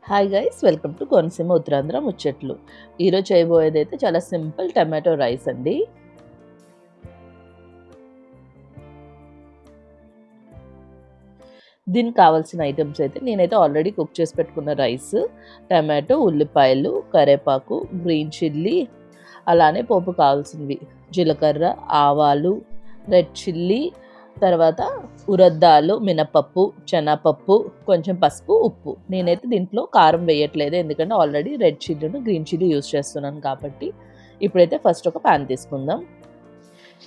Hi guys, welcome to Konaseema Uttarandhra ముచ్చట్లు. ఈరోజు చేయబోయేది అయితే చాలా సింపుల్ టమాటో రైస్ అండి. దీనికి కావాల్సిన ఐటమ్స్ అయితే నేనైతే ఆల్రెడీ కుక్ చేసి పెట్టుకున్న రైస్, టమాటో, ఉల్లిపాయలు, కరివేపాకు, గ్రీన్ చిల్లీ, అలానే పోపు కావాల్సినవి జీలకర్ర, ఆవాలు, రెడ్ చిల్లీ, తర్వాత ఉరద్దాలు, మినపప్పు, శనగపప్పు, కొంచెం పసుపు, ఉప్పు. నేనైతే దీంట్లో కారం వేయట్లేదు, ఎందుకంటే ఆల్రెడీ రెడ్ చిల్లీను గ్రీన్ చిల్లీ యూస్ చేస్తున్నాను కాబట్టి. ఇప్పుడైతే ఫస్ట్ ఒక ప్యాన్ తీసుకుందాం.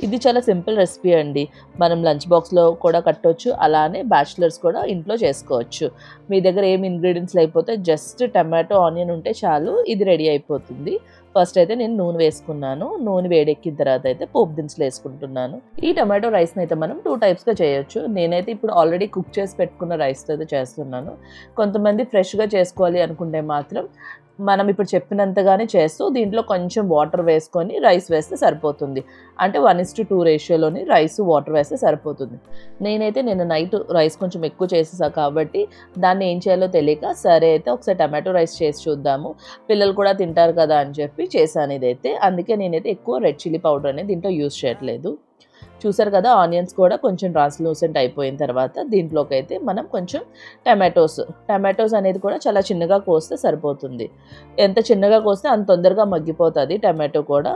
ఇది చాలా సింపుల్ రెసిపీ అండి. మనం లంచ్ బాక్స్లో కూడా కట్టవచ్చు, అలానే బ్యాచిలర్స్ కూడా ఇంట్లో చేసుకోవచ్చు. మీ దగ్గర ఏమి ఇంగ్రీడియంట్స్ లేకపోతే జస్ట్ టమాటో, ఆనియన్ ఉంటే చాలు, ఇది రెడీ అయిపోతుంది. ఫస్ట్ అయితే నేను నూనె వేసుకున్నాను. నూనె వేడెక్కిన తర్వాత అయితే పోపు దినుసులు వేసుకుంటున్నాను. ఈ టమాటో రైస్ని అయితే మనం 2 టైప్స్గా చేయొచ్చు. నేనైతే ఇప్పుడు ఆల్రెడీ కుక్ చేసి పెట్టుకున్న రైస్తో అయితే చేస్తున్నాను. కొంతమంది ఫ్రెష్గా చేసుకోవాలి అనుకుంటే మాత్రం మనం ఇప్పుడు చెప్పినంతగానే చేస్తూ దీంట్లో కొంచెం వాటర్ వేసుకొని రైస్ వేస్తే సరిపోతుంది. అంటే 1:2 రేషియోలోని రైస్ వాటర్ వేస్తే సరిపోతుంది. నేనైతే నిన్న నైట్ రైస్ కొంచెం ఎక్కువ చేసేసా కాబట్టి దాన్ని ఏం చేయాలో తెలియక సరే అయితే ఒకసారి టమాటో రైస్ చేసి చూద్దాము, పిల్లలు కూడా తింటారు కదా అని చెప్పి చేశాను ఇదైతే. అందుకే నేనైతే ఎక్కువ రెడ్ చిల్లీ పౌడర్ అనేది దీంట్లో యూస్ చేయట్లేదు. చూసారు కదా, ఆనియన్స్ కూడా కొంచెం ట్రాన్స్లూసెంట్ అయిపోయిన తర్వాత దీంట్లోకి అయితే మనం కొంచెం టమాటోస్ అనేది కూడా చాలా చిన్నగా కోస్తే సరిపోతుంది. ఎంత చిన్నగా కోస్తే అంత తొందరగా మగ్గిపోతుంది టమాటో కూడా.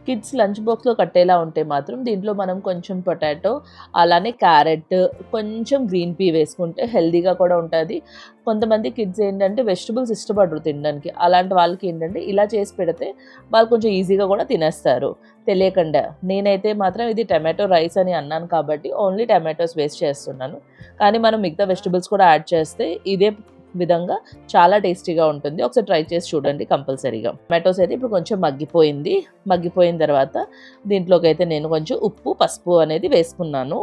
కిడ్స్ లంచ్ బాక్స్లో కట్టేలా ఉంటే మాత్రం దీంట్లో మనం కొంచెం పొటాటో, అలానే క్యారెట్, కొంచెం గ్రీన్ పీ వేసుకుంటే హెల్తీగా కూడా ఉంటుంది. కొంతమంది కిడ్స్ ఏంటంటే వెజిటబుల్స్ ఇష్టపడరు తినడానికి. అలాంటి వాళ్ళకి ఏంటంటే ఇలా చేసి పెడితే వాళ్ళు కొంచెం ఈజీగా కూడా తినేస్తారు తెలియకుండా. నేనైతే మాత్రం ఇది టమాటో రైస్ అని అన్నాను కాబట్టి ఓన్లీ టమాటోస్ వేస్ట్ చేస్తున్నాను. కానీ మనం మిగతా వెజిటబుల్స్ కూడా యాడ్ చేస్తే ఇదే విధంగా చాలా టేస్టీగా ఉంటుంది. ఒకసారి ట్రై చేసి చూడండి కంపల్సరీగా. టమాటోస్ అయితే ఇప్పుడు కొంచెం మగ్గిపోయిన తర్వాత దీంట్లోకి అయితే నేను కొంచెం ఉప్పు, పసుపు అనేది వేసుకున్నాను.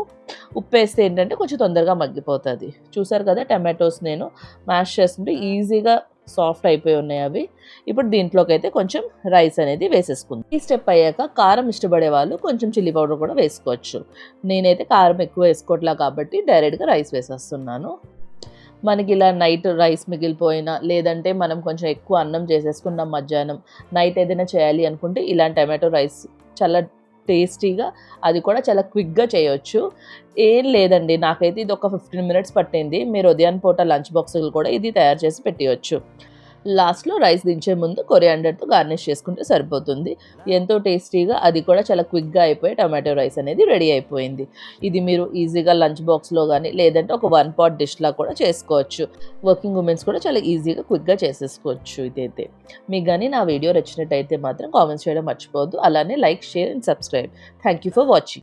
ఉప్పు వేస్తే ఏంటంటే కొంచెం తొందరగా మగ్గిపోతుంది. చూసారు కదా, టమాటోస్ నేను మ్యాష్ చేస్తుంటే ఈజీగా సాఫ్ట్ అయిపోయి ఉన్నాయి అవి. ఇప్పుడు దీంట్లోకి అయితే కొంచెం రైస్ అనేది వేసేసుకుంది. ఈ స్టెప్ అయ్యాక కారం ఇష్టపడే వాళ్ళు కొంచెం చిల్లీ పౌడర్ కూడా వేసుకోవచ్చు. నేనైతే కారం ఎక్కువ వేసుకోవట్లా కాబట్టి డైరెక్ట్గా రైస్ వేసేస్తున్నాను. మనకి ఇలా నైట్ రైస్ మిగిలిపోయినా, లేదంటే మనం కొంచెం ఎక్కువ అన్నం చేసేసుకున్నాం మధ్యాహ్నం, నైట్ ఏదైనా చేయాలి అనుకుంటే ఇలాంటి టమాటో రైస్ చాలా టేస్టీగా, అది కూడా చాలా క్విక్గా చేయొచ్చు. ఏం లేదండి, నాకైతే ఇది ఒక 15 మినిట్స్ పట్టింది. మీరు ఉదయం పూట లంచ్ బాక్సులు కూడా ఇది తయారు చేసి పెట్టియచ్చు. లాస్ట్లో రైస్ దించే ముందు కొరియాండర్తో గార్నిష్ చేసుకుంటే సరిపోతుంది. ఎంతో టేస్టీగా, అది కూడా చాలా క్విక్గా అయిపోయి టమాటో రైస్ అనేది రెడీ అయిపోయింది. ఇది మీరు ఈజీగా లంచ్ బాక్స్లో కానీ, లేదంటే ఒక 1 పాట్ డిష్లా కూడా చేసుకోవచ్చు. వర్కింగ్ ఉమెన్స్ కూడా చాలా ఈజీగా క్విక్గా చేసేసుకోవచ్చు ఇదైతే. మీకు కానీ నా వీడియో నచ్చినట్టయితే మాత్రం కామెంట్స్ చేయడం మర్చిపోవద్దు. అలానే like, share and subscribe. Thank you for watching.